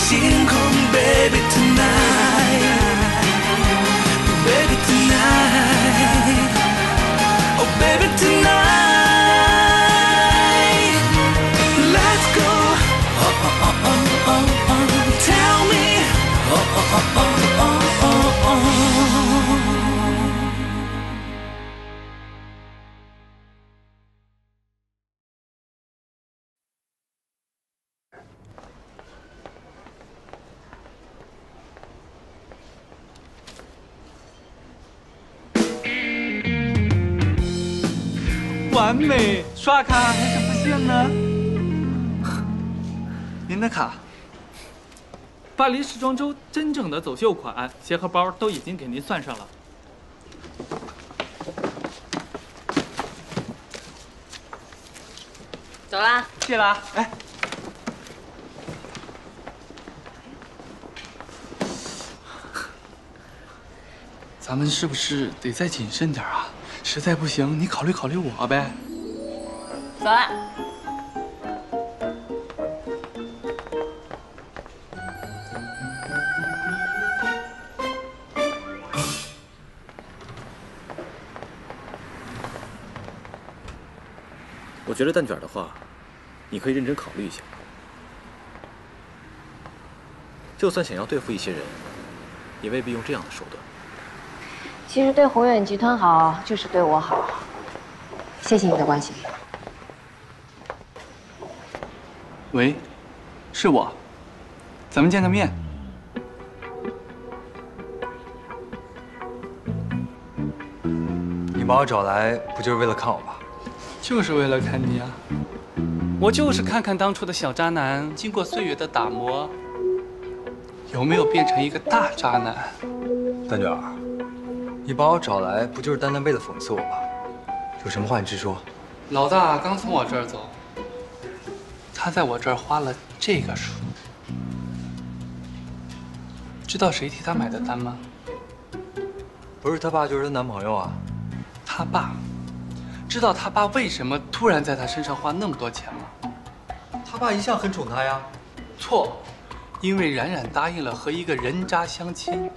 星空 ，Baby tonight，Baby tonight，Oh baby tonight，Let's go，Tell me，完美，刷卡还是不限呢？您的卡。巴黎时装周真正的走秀款，鞋和包都已经给您算上了。走啦，谢啦。哎，咱们是不是得再谨慎点啊？实在不行，你考虑考虑我呗。走啦。我觉得蛋卷的话，你可以认真考虑一下。就算想要对付一些人，也未必用这样的手段。其实对宏远集团好，就是对我好。谢谢你的关心。喂，是我，咱们见个面。你把我找来，不就是为了看我吧？就是为了看你啊！我就是看看当初的小渣男，经过岁月的打磨，有没有变成一个大渣男？蛋卷儿，你把我找来，不就是单单为了讽刺我吧？有什么话你直说。老大刚从我这儿走，他在我这儿花了这个数，知道谁替他买的单吗？不是他爸就是他男朋友啊。他爸。知道他爸为什么突然在他身上花那么多钱吗？他爸一向很宠他呀。错，因为冉冉答应了和一个人渣相亲，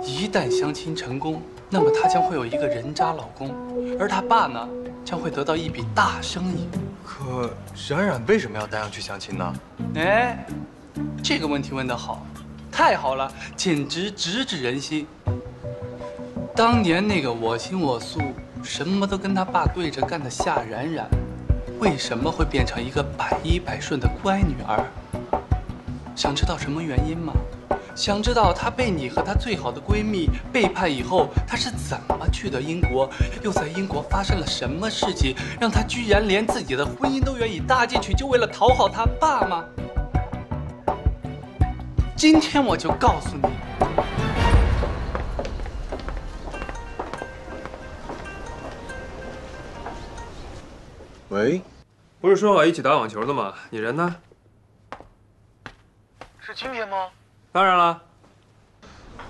一旦相亲成功，那么她将会有一个人渣老公，而他爸呢，将会得到一笔大生意。可冉冉为什么要带上去相亲呢？哎，这个问题问得好，太好了，简直直指人心。当年那个我行我素，什么都跟他爸对着干的夏冉冉，为什么会变成一个百依百顺的乖女儿？想知道什么原因吗？想知道她被你和她最好的闺蜜背叛以后，她是怎么去的英国，又在英国发生了什么事情，让她居然连自己的婚姻都愿意搭进去，就为了讨好她爸吗？今天我就告诉你。喂，不是说好一起打网球的吗？你人呢？是今天吗？当然了。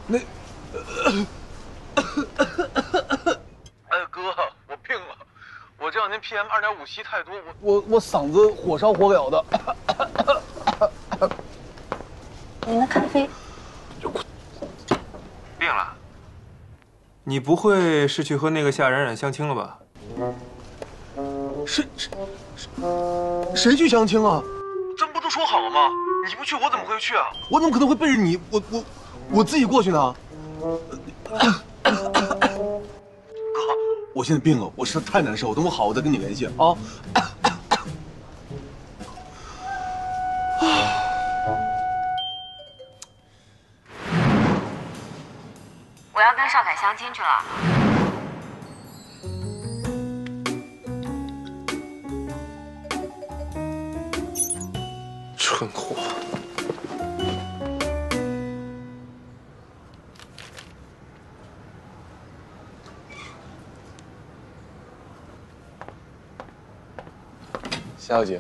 那，哥，我病了，我这两天 PM2.5吸太多，我嗓子火烧火燎的。您的咖啡。病了？你不会是去和那个夏冉冉相亲了吧？谁去相亲啊？咱不都说好了吗？你不去，我怎么会去啊？我怎么可能会背着你？我自己过去呢？哥，我现在病了，我实在太难受，等我好，我再跟你联系啊。我要跟少凯相亲去了。蠢货！夏小姐，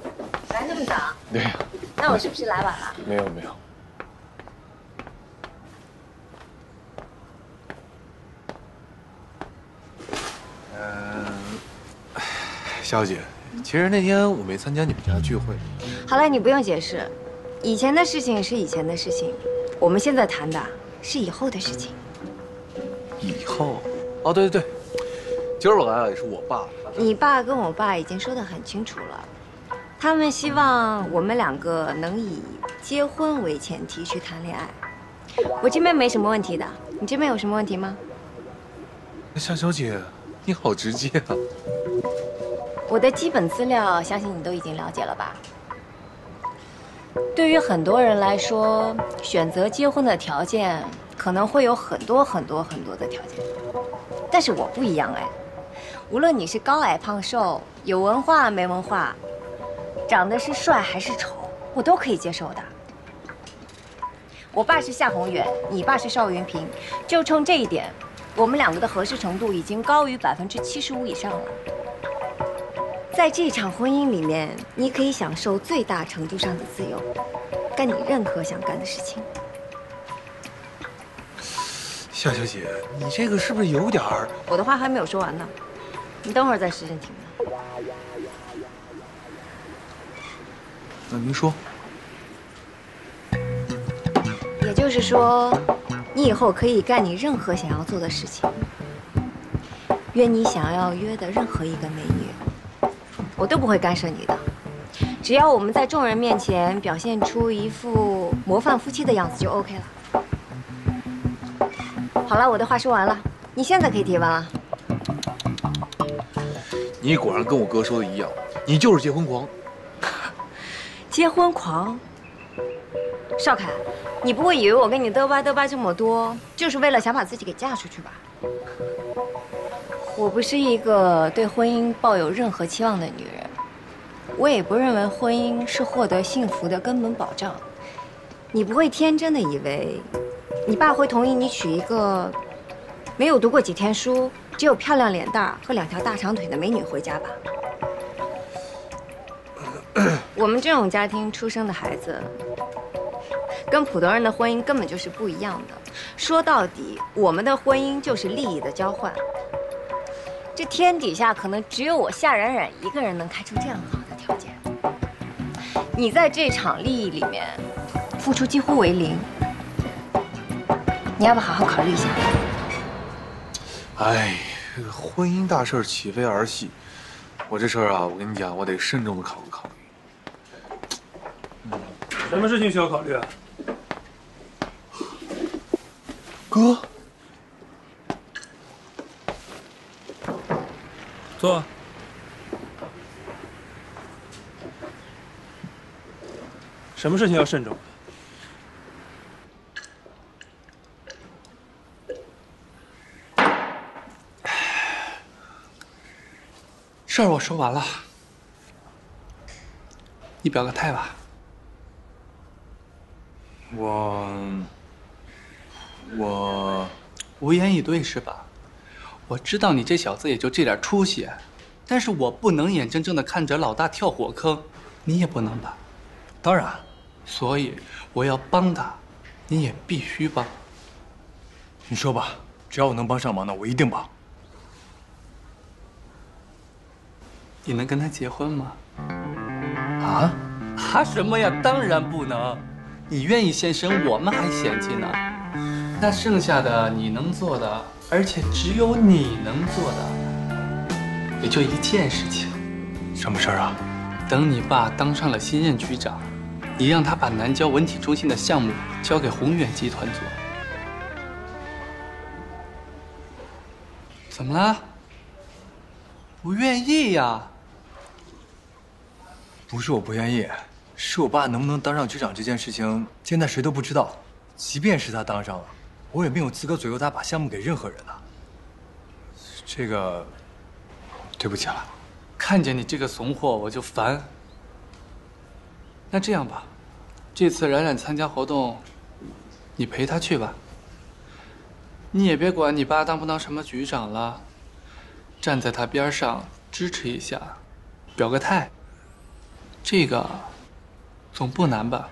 来这么早？对呀。那我是不是来晚了？没有。夏小姐，其实那天我没参加你们家聚会。好了，你不用解释，以前的事情是以前的事情，我们现在谈的是以后的事情。以后？哦，对对对，今儿我来啊，也是我爸。你爸跟我爸已经说得很清楚了，他们希望我们两个能以结婚为前提去谈恋爱。我这边没什么问题的，你这边有什么问题吗？夏小姐，你好直接啊！我的基本资料，相信你都已经了解了吧？对于很多人来说，选择结婚的条件可能会有很多的条件，但是我不一样哎。无论你是高矮胖瘦，有文化没文化，长得是帅还是丑，我都可以接受的。我爸是夏宏远，你爸是邵云平，就冲这一点，我们两个的合适程度已经高于75%以上了。在这场婚姻里面，你可以享受最大程度上的自由，干你任何想干的事情。夏小姐，你这个是不是有点儿……我的话还没有说完呢，你等会儿再时间停呢。那您说，也就是说，你以后可以干你任何想要做的事情，约你想要约的任何一个美女，我都不会干涉你的。只要我们在众人面前表现出一副模范夫妻的样子就 OK 了。好了，我的话说完了，你现在可以提问了。你果然跟我哥说的一样，你就是结婚狂。结婚狂？少凯，你不会以为我跟你嘚吧嘚吧这么多，就是为了想把自己给嫁出去吧？我不是一个对婚姻抱有任何期望的女人，我也不认为婚姻是获得幸福的根本保障。你不会天真的以为，你爸会同意你娶一个没有读过几天书、只有漂亮脸蛋儿和2条大长腿的美女回家吧？我们这种家庭出生的孩子，跟普通人的婚姻根本就是不一样的。说到底，我们的婚姻就是利益的交换。这天底下可能只有我夏冉冉一个人能开出这样好的条件。你在这场利益里面付出几乎为零，你要不好好考虑一下？哎，这个婚姻大事岂非儿戏？我这事儿啊，我跟你讲，我得慎重的考虑考虑。什么事情需要考虑啊？哥，坐。什么事情要慎重？事儿我说完了，你表个态吧。我无言以对是吧？我知道你这小子也就这点出息，但是我不能眼睁睁的看着老大跳火坑，你也不能吧？当然，所以我要帮他，你也必须帮。你说吧，只要我能帮上忙的，我一定帮。你能跟他结婚吗？啊？什么呀？当然不能。你愿意献身，我们还嫌弃呢。那剩下的你能做的，而且只有你能做的，也就一件事情。什么事儿啊？等你爸当上了新任局长，你让他把南郊文体中心的项目交给宏远集团做。怎么了？不愿意呀？不是我不愿意，是我爸能不能当上局长这件事情，现在谁都不知道。即便是他当上了，我也没有资格左右他把项目给任何人啊。这个，对不起了。看见你这个怂货我就烦。那这样吧，这次冉冉参加活动，你陪她去吧。你也别管你爸当不当什么局长了，站在他边上支持一下，表个态。这个总不难吧？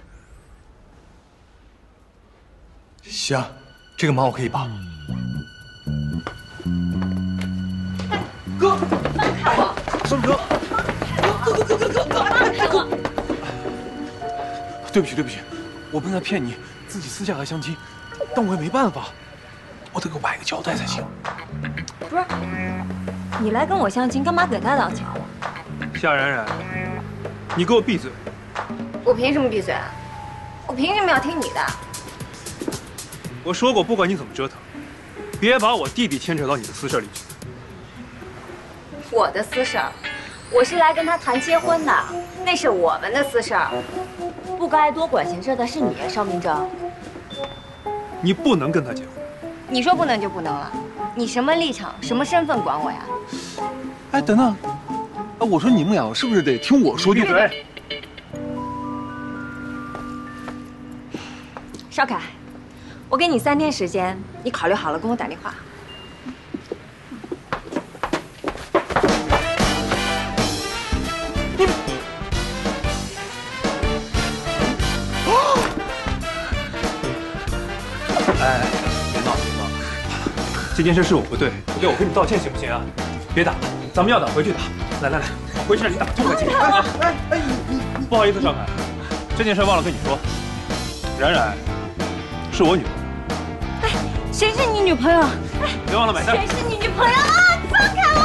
行，这个忙我可以帮。哥，放开我！宋哥，哥，啊，对不起，对不起，我不应该骗你，自己私下还相亲，但我也没办法，我得给我爸一个交代才行。不是，你来跟我相亲，干嘛给他当桥啊？夏冉冉，你给我闭嘴！我凭什么闭嘴啊？我凭什么要听你的？我说过，不管你怎么折腾，别把我弟弟牵扯到你的私事里去。我的私事儿，我是来跟他谈结婚的，那是我们的私事儿，不该多管闲事的是你，邵明哲。你不能跟他结婚。你说不能就不能了？你什么立场、什么身份管我呀？哎，等等，哎，我说你们俩是不是得听我说就？闭嘴！邵凯，我给你3天时间，你考虑好了跟我打电话。哎，别闹别闹，这件事是我不对，我跟你道歉行不行啊？别打，咱们要打回去打。来来来，我回去让你打就可以。哎，不好意思，邵凯，这件事忘了跟你说，冉冉是我女朋友。哎，谁是你女朋友？哎，别忘了买单。谁是你女朋友啊？放开我！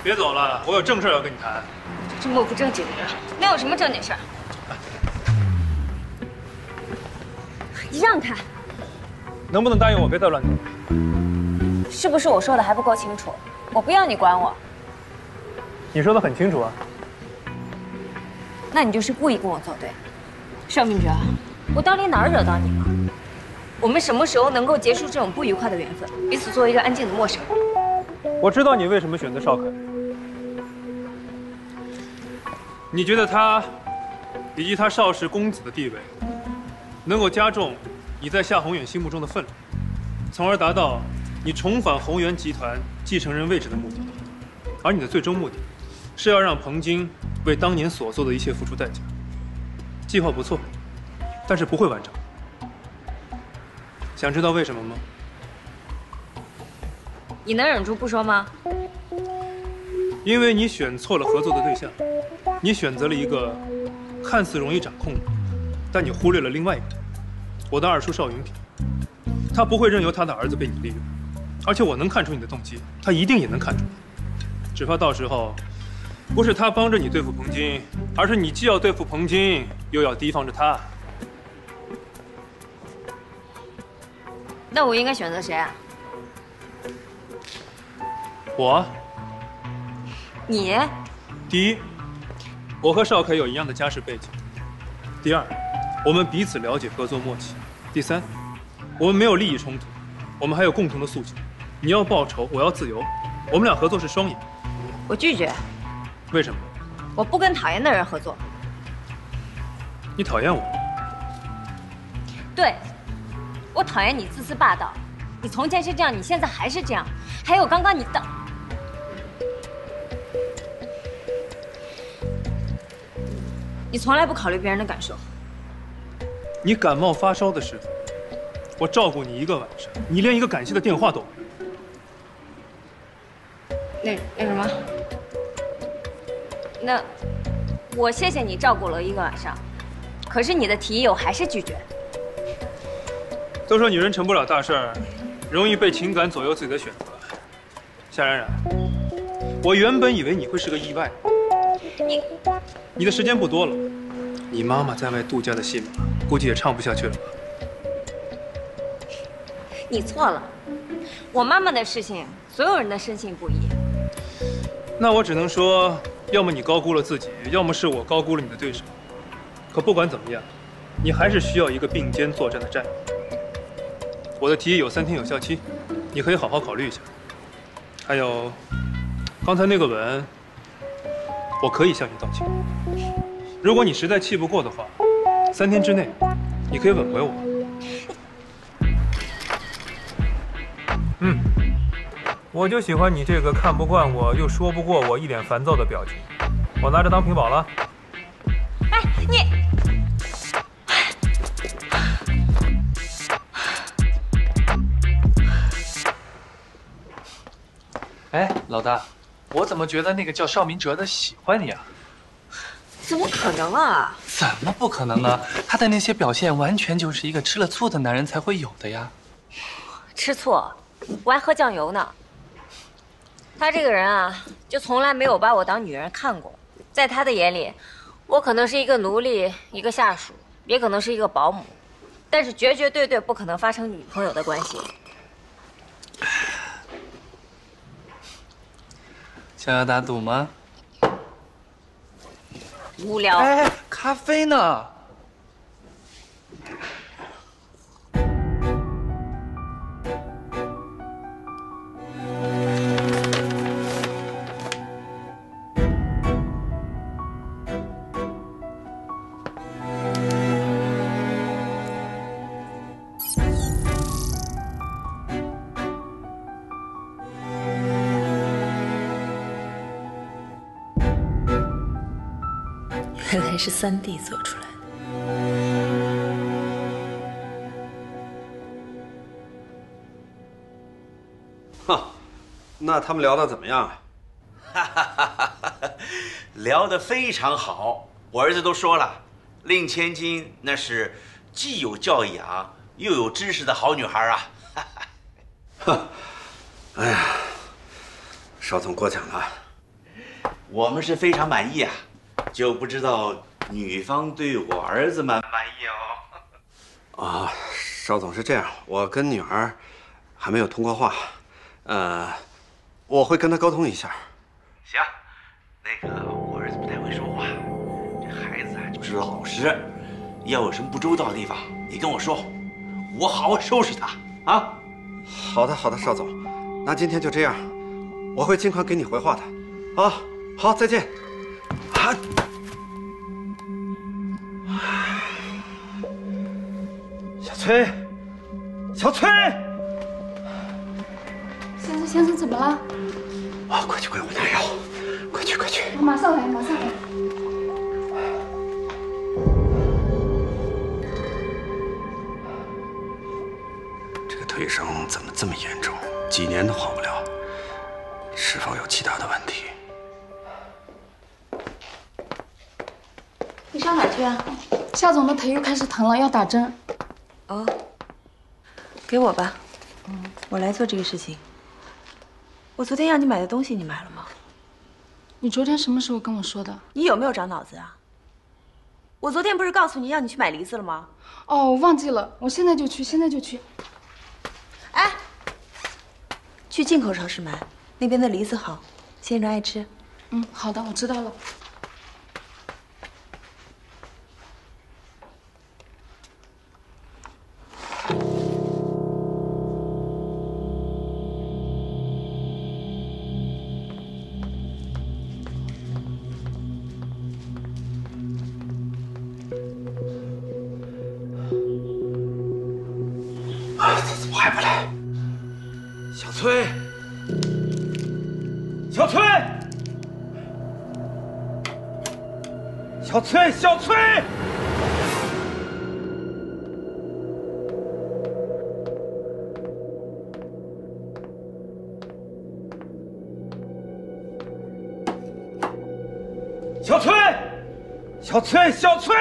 别走了，我有正事要跟你谈。这默不正经的人，没有什么正经事儿。你让开！能不能答应我别再乱走？是不是我说的还不够清楚？我不要你管我，你说的很清楚啊。那你就是故意跟我作对。邵明哲，我到底哪儿惹到你了？我们什么时候能够结束这种不愉快的缘分，彼此做一个安静的陌生人？我知道你为什么选择邵凯。你觉得他以及他邵氏公子的地位，能够加重你在夏宏远心目中的分量，从而达到你重返宏源集团继承人位置的目的。而你的最终目的，是要让彭京为当年所做的一切付出代价。计划不错，但是不会完成。想知道为什么吗？你能忍住不说吗？因为你选错了合作的对象，你选择了一个看似容易掌控的，但你忽略了另外一个人。我的二叔邵云平，他不会任由他的儿子被你利用，而且我能看出你的动机，他一定也能看出。只怕到时候，不是他帮着你对付彭京，而是你既要对付彭京，又要提防着他。那我应该选择谁啊？我，你？第一，我和邵凯有一样的家世背景；第二，我们彼此了解，合作默契；第三，我们没有利益冲突，我们还有共同的诉求。你要报仇，我要自由，我们俩合作是双赢。我拒绝。为什么？我不跟讨厌的人合作。你讨厌我？对，我讨厌你自私霸道。你从前是这样，你现在还是这样。还有刚刚你的，你从来不考虑别人的感受。你感冒发烧的时候，我照顾你一个晚上，你连一个感谢的电话都没有。那什么？那我谢谢你照顾了一个晚上，可是你的提议我还是拒绝。都说女人成不了大事儿，容易被情感左右自己的选择。夏冉冉，我原本以为你会是个意外。你的时间不多了，你妈妈在外度假的戏码估计也唱不下去了吧？你错了，我妈妈的事情，所有人的深信不疑。那我只能说，要么你高估了自己，要么是我高估了你的对手。可不管怎么样，你还是需要一个并肩作战的战友。我的提议有3天有效期，你可以好好考虑一下。还有，刚才那个吻，我可以向你道歉。如果你实在气不过的话，3天之内，你可以吻回我。我就喜欢你这个看不惯我又说不过我、一脸烦躁的表情。我拿着当屏保了。哎，你。哎，老大，我怎么觉得那个叫邵明哲的喜欢你啊？怎么可能啊？怎么不可能呢？他的那些表现完全就是一个吃了醋的男人才会有的呀。吃醋，我还喝酱油呢。他这个人啊，就从来没有把我当女人看过。在他的眼里，我可能是一个奴隶，一个下属，也可能是一个保姆，但是绝绝对对不可能发生女朋友的关系。想要打赌吗？无聊。哎，咖啡呢？原来是3D 做出来的。哼，那他们聊得怎么样啊？聊得非常好，我儿子都说了，令千金那是既有教养又有知识的好女孩啊。哼，哎呀，邵总过奖了，我们是非常满意啊。就不知道女方对我儿子满不满意哦？啊，邵总是这样，我跟女儿还没有通过话，我会跟她沟通一下。行，那个我儿子不太会说话，这孩子啊就是老实，要有什么不周到的地方，你跟我说，我好好收拾他啊。好的，好的，邵总，那今天就这样，我会尽快给你回话的。啊，好，再见。啊！小崔，小崔！先生怎么了？啊，快去给我拿药，快去，快去！我马上来，马上来。这个腿伤怎么这么严重？几年都好不了，是否有其他的问题？你上哪儿去啊？夏总的腿又开始疼了，要打针。哦，给我吧，我来做这个事情。我昨天让你买的东西，你买了吗？你昨天什么时候跟我说的？你有没有长脑子啊？我昨天不是告诉你让你去买梨子了吗？哦，我忘记了，我现在就去，现在就去。哎，去进口超市买，那边的梨子好，先生爱吃。嗯，好的，我知道了。怎么还不来？小崔，小崔，小崔，小崔！小崔，小崔，小崔！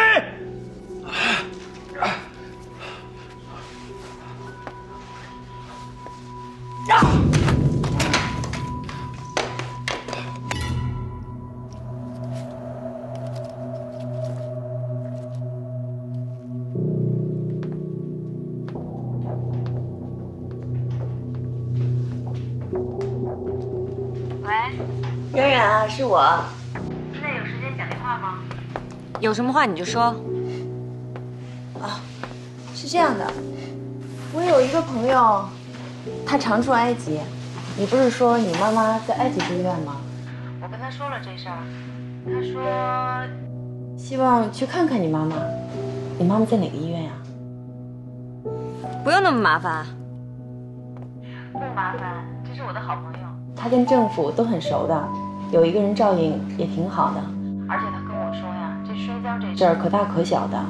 圆圆啊，是我。现在有时间讲电话吗？有什么话你就说。啊，是这样的，我有一个朋友，他常住埃及。你不是说你妈妈在埃及住院吗？我跟他说了这事儿，他说希望去看看你妈妈。你妈妈在哪个医院呀？不用那么麻烦。不麻烦，这是我的好朋友，他跟政府都很熟的，有一个人照应也挺好的。而且他跟我说呀，这摔跤这事儿可大可小的，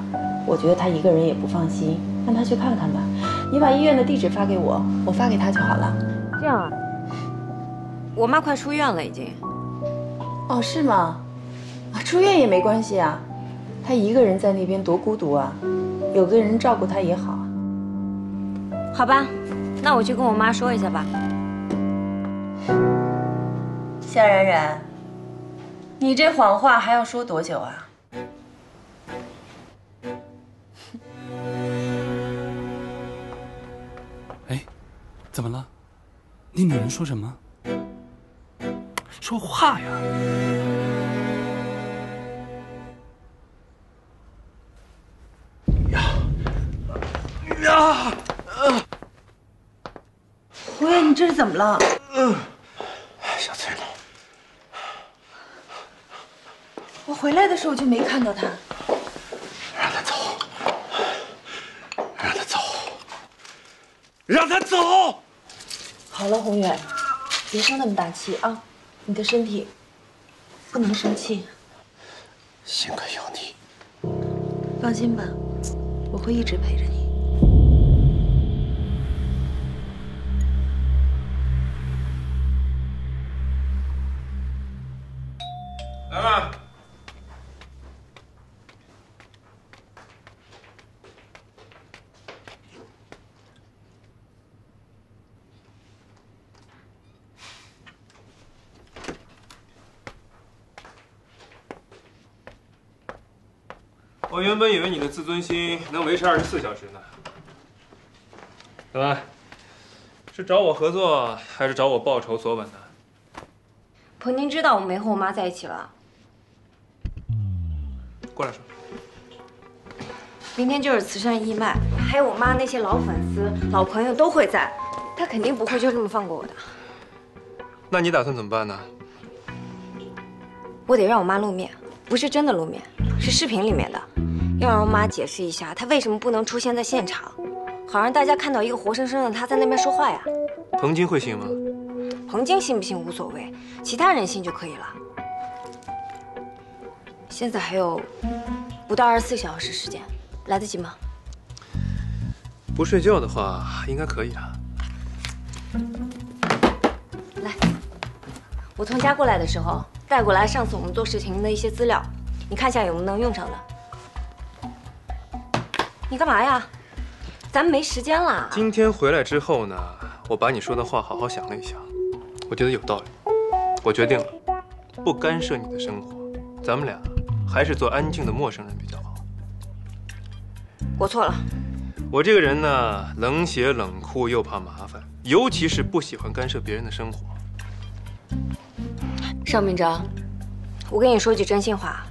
我觉得他一个人也不放心，让他去看看吧。你把医院的地址发给我，我发给他就好了。这样啊？我妈快出院了，已经。哦，是吗？啊，出院也没关系啊，她一个人在那边多孤独啊，有个人照顾她也好。好吧，那我去跟我妈说一下吧。夏冉冉，你这谎话还要说多久啊？哎，怎么了？那女人说什么？说话呀！胡爷，你这是怎么了？小翠，我回来的时候就没看到他。让他走，让他走，让他走！好了，宏远，别生那么大气啊！你的身体不能生气。幸亏有你。放心吧，我会一直陪着你。来吧。我原本以为你的自尊心能维持24小时呢。怎么？是找我合作，还是找我报仇索吻呢？婆，您知道我没和我妈在一起了。过来说。明天就是慈善义卖，还有我妈那些老粉丝、老朋友都会在，她肯定不会就这么放过我的。那你打算怎么办呢？我得让我妈露面，不是真的露面，是视频里面的，要让我妈解释一下她为什么不能出现在现场，好让大家看到一个活生生的她在那边说话呀。彭金会信吗？彭金信不信无所谓，其他人信就可以了。现在还有不到24小时时间，来得及吗？不睡觉的话，应该可以啊。来，我从家过来的时候带过来上次我们做视频的一些资料，你看一下有没有能用上的。你干嘛呀？咱们没时间了。今天回来之后呢，我把你说的话好好想了一想，我觉得有道理。我决定了，不干涉你的生活，咱们俩还是做安静的陌生人比较好。我错了。我这个人呢，冷血冷酷又怕麻烦，尤其是不喜欢干涉别人的生活。邵明哲，我跟你说句真心话，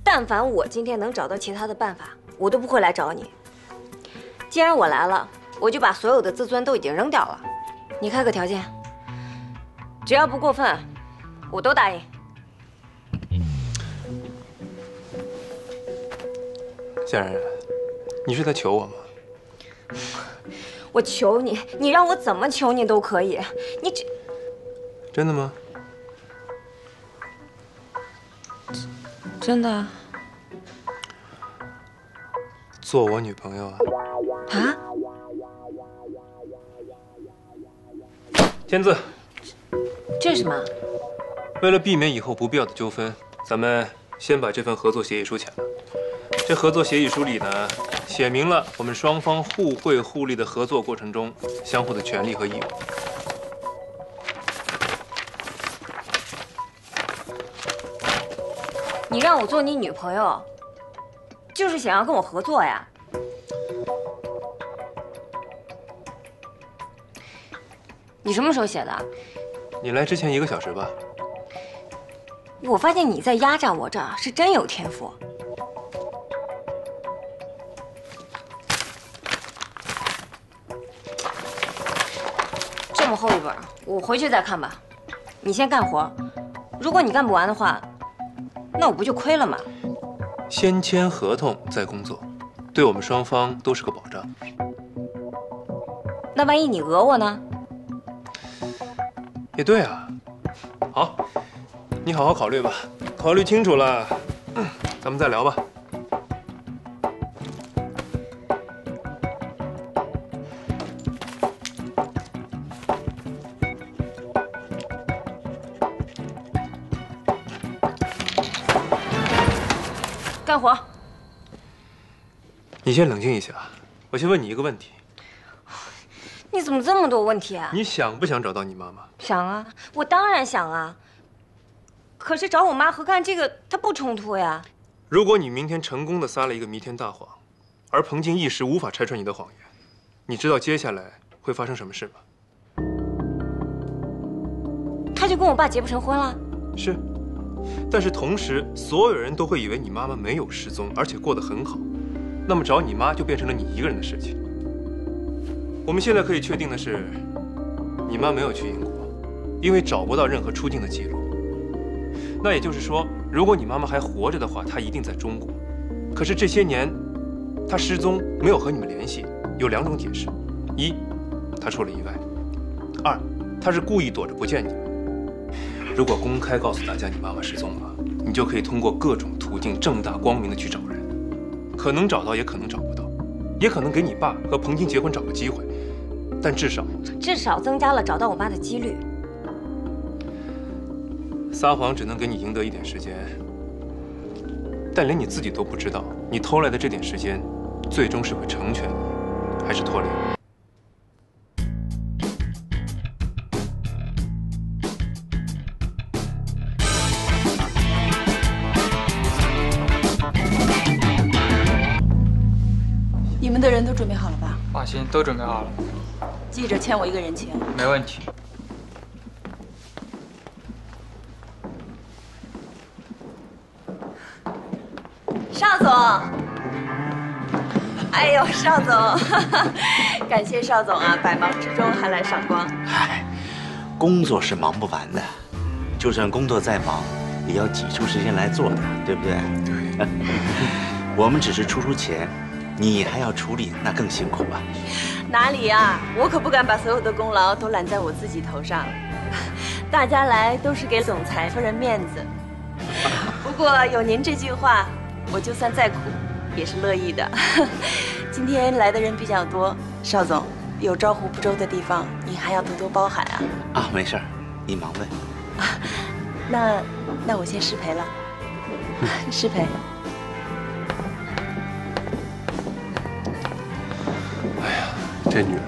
但凡我今天能找到其他的办法，我都不会来找你。既然我来了，我就把所有的自尊都已经扔掉了。你开个条件，只要不过分，我都答应。夏冉冉，你是在求我吗？我求你，你让我怎么求你都可以。你这真的吗？真的做我女朋友啊？啊？签字。这是什么？为了避免以后不必要的纠纷，咱们先把这份合作协议书签了。这合作协议书里呢，写明了我们双方互惠互利的合作过程中相互的权利和义务。你让我做你女朋友，就是想要跟我合作呀？你什么时候写的？你来之前1个小时吧。我发现你在压榨我，这是真有天赋。这么厚一本，我回去再看吧。你先干活，如果你干不完的话，那我不就亏了吗？先签合同再工作，对我们双方都是个保障。那万一你讹我呢？也对啊。好，你好好考虑吧，考虑清楚了，咱们再聊吧。干活。你先冷静一下，我先问你一个问题：你怎么这么多问题啊？你想不想找到你妈妈？想啊，我当然想啊。可是找我妈和干这个，它不冲突呀。如果你明天成功的撒了一个弥天大谎，而彭静一时无法拆穿你的谎言，你知道接下来会发生什么事吗？他就跟我爸结不成婚了。是，但是同时，所有人都会以为你妈妈没有失踪，而且过得很好。那么找你妈就变成了你一个人的事情。我们现在可以确定的是，你妈没有去英国，因为找不到任何出境的记录。那也就是说，如果你妈妈还活着的话，她一定在中国。可是这些年，她失踪没有和你们联系，有2种解释：一，她出了意外；二，她是故意躲着不见你们。如果公开告诉大家你妈妈失踪了，你就可以通过各种途径正大光明的去找人，可能找到，也可能找不到，也可能给你爸和彭静结婚找个机会，但至少增加了找到我妈的几率。撒谎只能给你赢得一点时间，但连你自己都不知道，你偷来的这点时间，最终是会成全你，还是拖累你。你们的人都准备好了吧？放心，都准备好了。记着欠我一个人情。没问题。邵总，哎呦，邵总，感谢邵总啊，百忙之中还来赏光。嗨，工作是忙不完的，就算工作再忙，也要挤出时间来做的，对不对？对。我们只是出钱，你还要处理，那更辛苦啊。哪里啊，我可不敢把所有的功劳都揽在我自己头上。大家来都是给总裁夫人面子，不过有您这句话，我就算再苦也是乐意的。今天来的人比较多，邵总有招呼不周的地方，您还要多多包涵啊。啊，没事儿，你忙问。那我先失陪了，失陪。哎呀，这女人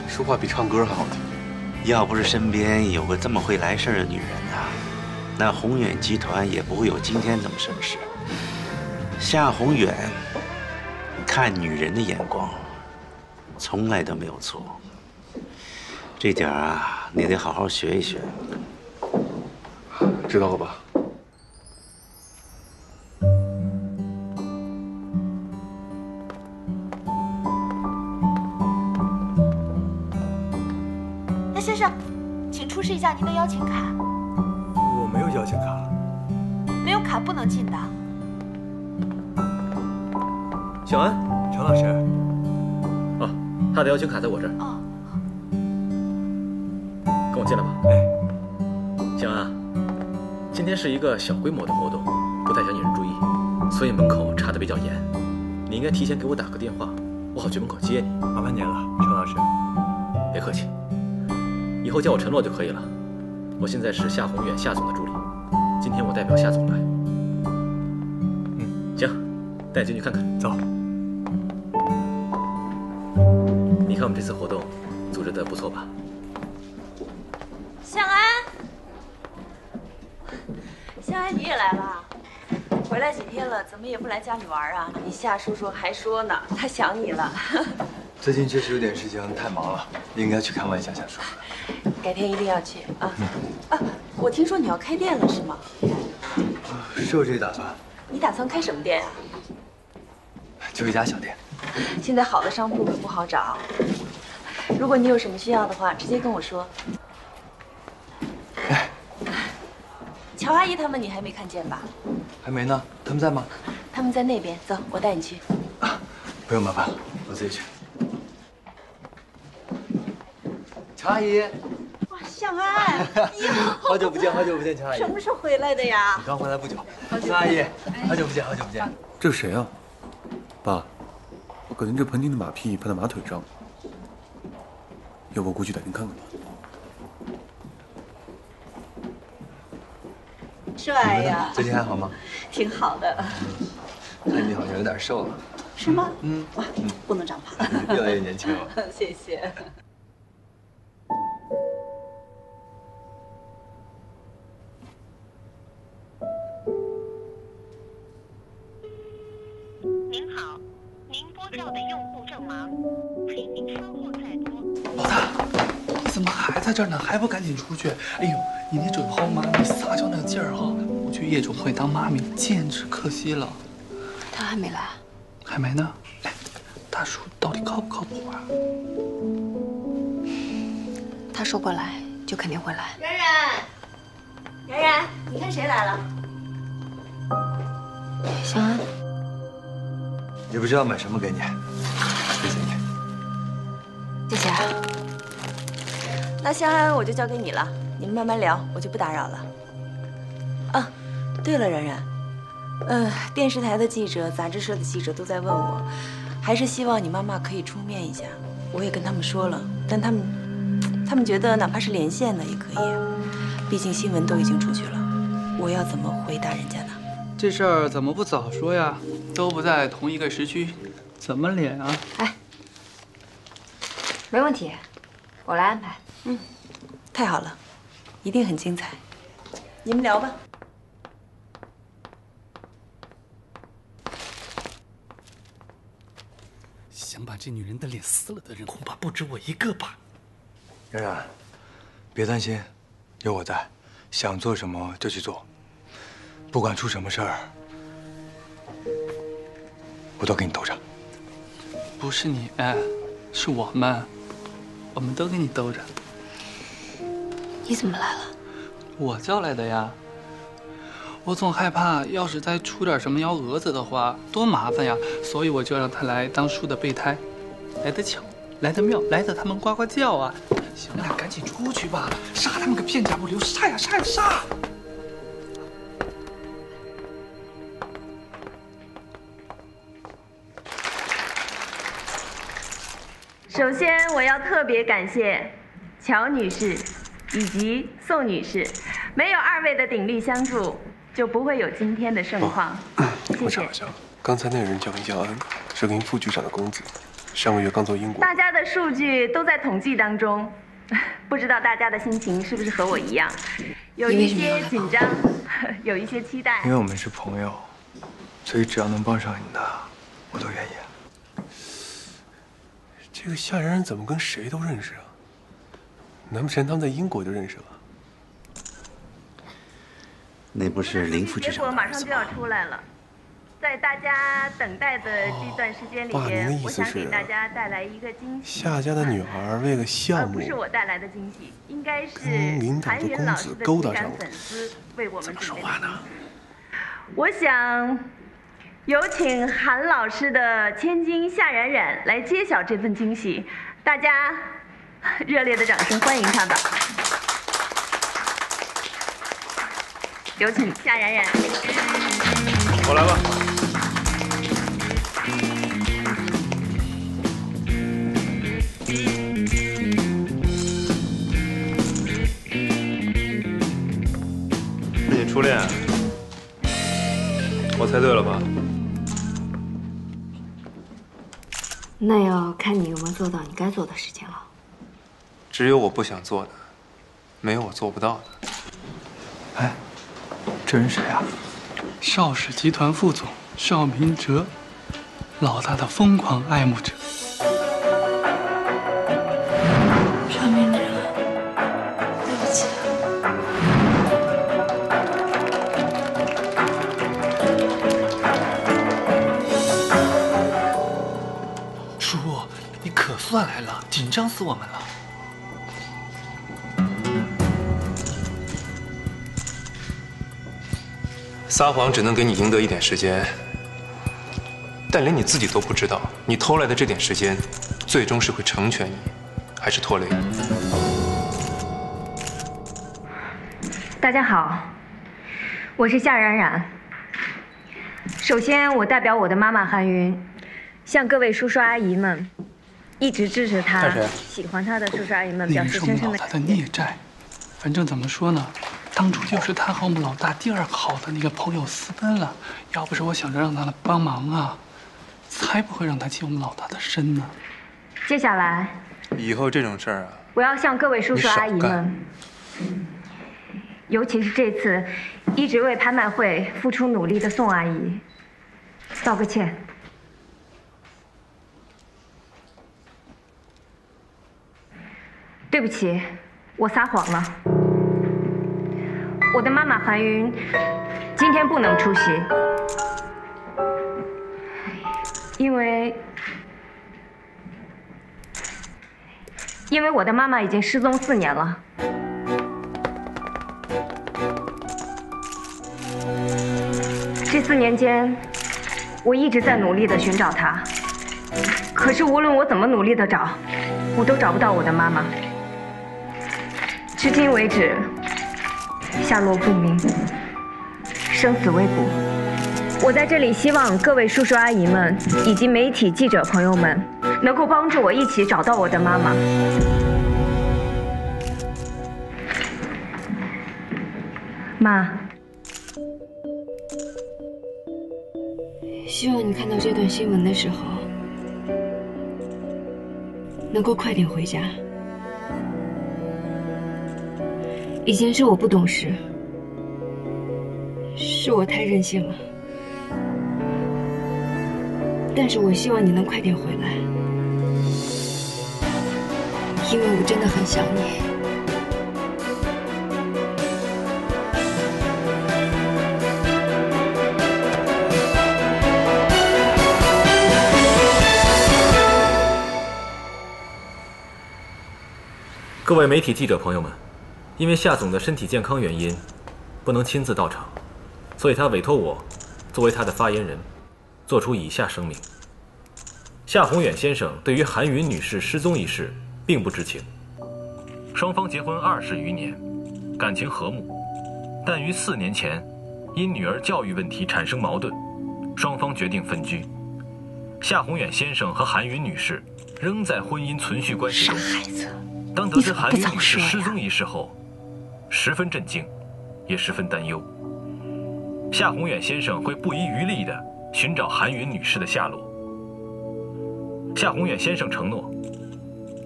说话比唱歌还好听。要不是身边有个这么会来事儿的女人啊，那宏远集团也不会有今天这么盛世。夏宏远看女人的眼光，从来都没有错。这点啊，你得好好学一学。知道了吧？那先生，请出示一下您的邀请卡。我没有邀请卡。没有卡不能进的。小安，陈老师。哦，他的邀请卡在我这儿。哦。跟我进来吧。哎，小安啊，今天是一个小规模的活动，不太想引人注意，所以门口查得比较严。你应该提前给我打个电话，我好去门口接你。麻烦您了，陈老师。别客气，以后叫我陈洛就可以了。我现在是夏宏远夏总的助理，今天我代表夏总来。行，带你进去看看。走。你看我们这次活动组织的不错吧？向安，向安，你也来了？回来几天了，怎么也不来家里玩啊？你夏叔叔还说呢，他想你了。最近确实有点事情，太忙了，应该去看望一下夏叔。改天一定要去啊！我听说你要开店了是吗？是有这打算。你打算开什么店啊？就一家小店。现在好的商铺可不好找，如果你有什么需要的话，直接跟我说。乔阿姨他们你还没看见吧？还没呢，他们在吗？他们在那边，走，我带你去。不用麻烦了，我自己去。乔阿姨。哇，向安，好久不见，好久不见，乔阿姨。什么时候回来的呀？你刚回来不久。乔阿姨，好久不见，好久不见。这是谁啊？爸，我感觉这盆景的马屁拍在马腿上，要不我过去带您看看吧。帅呀！最近还好吗？挺好的。看你好像有点瘦了。是吗？嗯，哇，不能长胖。越来越年轻了。谢谢。您好，您拨叫的用户正忙，请您稍后再拨。老大，你怎么还在这儿呢？还不赶紧出去？哎呦，你那准后妈咪撒娇那个劲儿哈，不去夜总会当妈咪简直可惜了。他还没来，还没呢。哎，大叔到底靠不靠谱啊？他说过来就肯定会来。冉冉，你看谁来了？香安，也不知道买什么给你，谢谢你。谢谢。那香安我就交给你了，你们慢慢聊，我就不打扰了。啊，对了，冉冉，电视台的记者、杂志社的记者都在问我，还是希望你妈妈可以出面一下。我也跟他们说了，但他们觉得哪怕是连线的也可以，毕竟新闻都已经出去了。我要怎么回答人家呢？这事儿怎么不早说呀？都不在同一个时区，怎么脸啊？哎，没问题，我来安排。嗯，太好了，一定很精彩。你们聊吧。想把这女人的脸撕了的人，恐怕不止我一个吧。冉冉，别担心，有我在，想做什么就去做，不管出什么事儿，我都给你兜着。不是你，是我们都给你兜着。你怎么来了？我叫来的呀。我总害怕，要是再出点什么幺蛾子的话，多麻烦呀！所以我就让他来当叔的备胎，来得巧，来得妙，来得他们呱呱叫啊！行了，赶紧出去吧，杀他们个片甲不留，杀呀杀呀杀！首先，我要特别感谢乔女士以及宋女士，没有二位的鼎力相助，就不会有今天的盛况。我查了下，刚才那个人叫林小安，是林副局长的公子，上个月刚从英国。大家的数据都在统计当中，不知道大家的心情是不是和我一样，有一些紧张，有一些期待。因为我们是朋友，所以只要能帮上你的，我都愿意。这个夏冉冉怎么跟谁都认识啊？难不成他们在英国就认识了？那不是林副局长的儿子吗？结果马上就要出来了，在大家等待的这段时间里边，我想给大家带来一个惊喜。夏家的女儿为了项目，不是我带来的惊喜，应该是领导的公子勾搭上了。粉丝为我们准备的。呢？我想有请韩老师的千金夏冉冉来揭晓这份惊喜，大家热烈的掌声欢迎她吧。有请夏冉冉。我来吧。是你初恋？我猜对了吧？那要看你有没有做到你该做的事情了。只有我不想做的，没有我做不到的。哎，这人谁啊？邵氏集团副总邵明哲，老大的疯狂爱慕者。邵明哲，对不起。叔，你可算来了，紧张死我们了。撒谎只能给你赢得一点时间，但连你自己都不知道，你偷来的这点时间，最终是会成全你，还是拖累你？大家好，我是夏冉冉。首先，我代表我的妈妈韩云，向各位叔叔阿姨们，一直支持她、喜欢她的叔叔阿姨们表示深深的感谢。你是我们老大的孽债，反正怎么说呢，当初就是他和我们老大第二好的那个朋友私奔了，要不是我想着让他来帮忙啊，才不会让他进我们老大的身呢。接下来，以后这种事儿啊，我要向各位叔叔阿姨们，尤其是这次一直为拍卖会付出努力的宋阿姨，道个歉。对不起，我撒谎了。我的妈妈韩云今天不能出席，因为我的妈妈已经失踪4年了。这4年间，我一直在努力地寻找她，可是无论我怎么努力地找，我都找不到我的妈妈。至今为止，下落不明，生死未卜。我在这里希望各位叔叔阿姨们以及媒体记者朋友们，能够帮助我一起找到我的妈妈。妈，希望你看到这段新闻的时候，能够快点回家。以前是我不懂事，是我太任性了。但是我希望你能快点回来，因为我真的很想你。各位媒体记者朋友们，因为夏总的身体健康原因，不能亲自到场，所以他委托我作为他的发言人，做出以下声明：夏宏远先生对于韩云女士失踪一事并不知情，双方结婚20余年，感情和睦，但于4年前因女儿教育问题产生矛盾，双方决定分居。夏宏远先生和韩云女士仍在婚姻存续关系中。当得知韩云女士失踪一事后，十分震惊，也十分担忧。夏宏远先生会不遗余力地寻找韩云女士的下落。夏宏远先生承诺，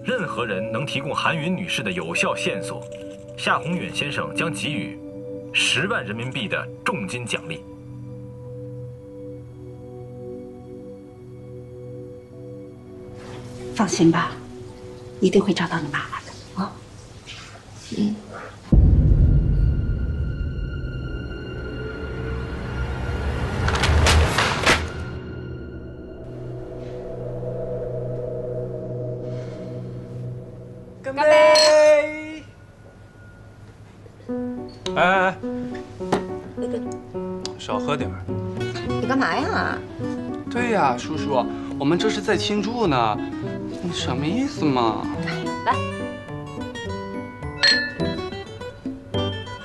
任何人能提供韩云女士的有效线索，夏宏远先生将给予10万人民币的重金奖励。放心吧，一定会找到你妈妈的啊。干杯！哎，少喝点儿。你干嘛呀？对呀，叔叔，我们这是在庆祝呢，你什么意思嘛？来，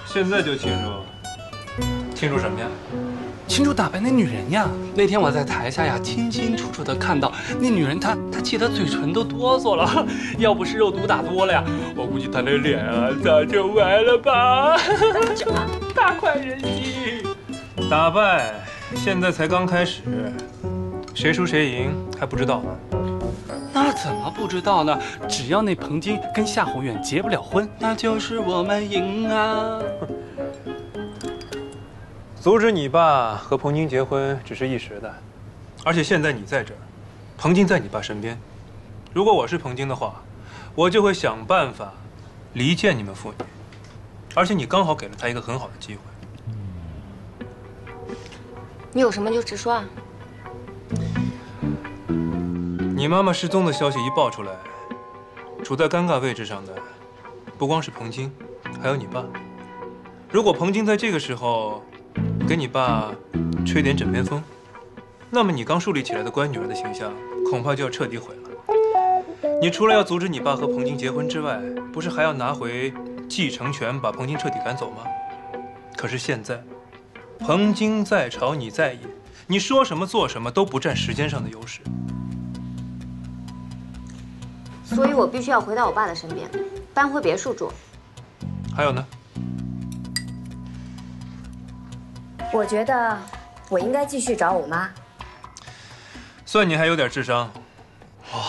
现在就庆祝？庆祝什么呀？庆祝打败那女人呀！那天我在台下呀，清清楚楚的看到那女人，她气得嘴唇都哆嗦了。要不是肉毒打多了呀，我估计她的脸啊早就歪了吧。大快人心！打败现在才刚开始，谁输谁赢还不知道吗？那怎么不知道呢？只要那彭京跟夏宏远结不了婚，那就是我们赢啊！阻止你爸和彭京结婚只是一时的，而且现在你在这儿，彭京在你爸身边。如果我是彭京的话，我就会想办法离间你们父女，而且你刚好给了他一个很好的机会。你有什么就直说啊。你妈妈失踪的消息一爆出来，处在尴尬位置上的不光是彭京，还有你爸。如果彭京在这个时候给你爸吹点枕边风，那么你刚树立起来的乖女儿的形象恐怕就要彻底毁了。你除了要阻止你爸和彭京结婚之外，不是还要拿回继承权，把彭京彻底赶走吗？可是现在，彭京在朝，你在野，你说什么做什么都不占时间上的优势。所以我必须要回到我爸的身边，搬回别墅住。还有呢？我觉得我应该继续找我妈。算你还有点智商。哇，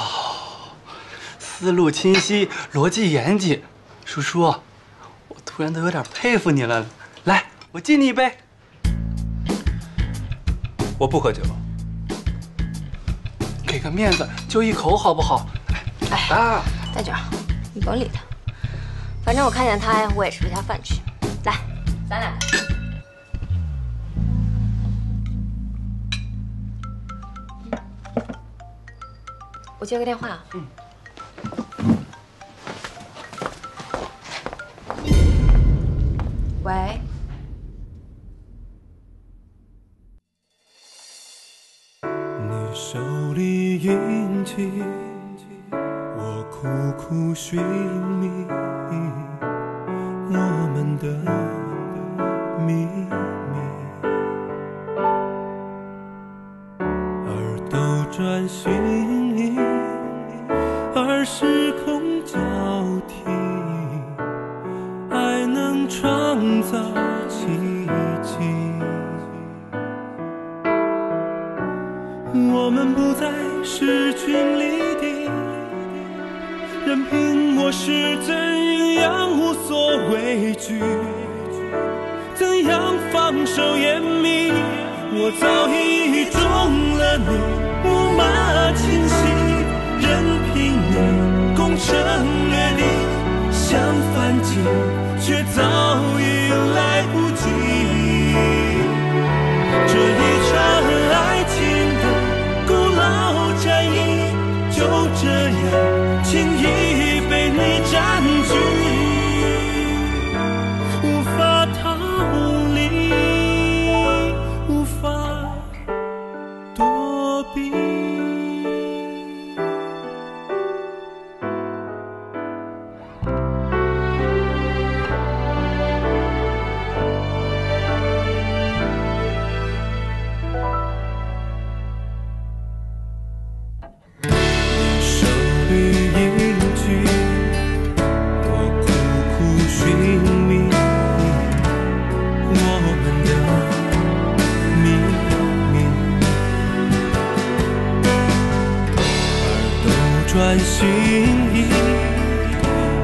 思路清晰，逻辑严谨，叔叔，我突然都有点佩服你了。来，我敬你一杯。我不喝酒。给个面子，就一口好不好？哎，啊，大脚，你甭理他，反正我看见他呀，我也吃不下饭去。来，咱俩。我接个电话啊。喂。你手里印记，我苦苦寻觅我们的秘密，而斗转星移，而时空交替，爱能创造奇迹。我们不再势均力敌，任凭我是怎样无所畏惧，怎样放手掩秘，我早已中了你木马侵袭，任凭你攻城略地，想反击却早已来不及。这一场爱情的古老战役，就这样轻易被你占据，无法逃离，无法躲避。转心意，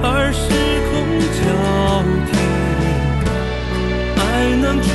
而时空交替，爱能穿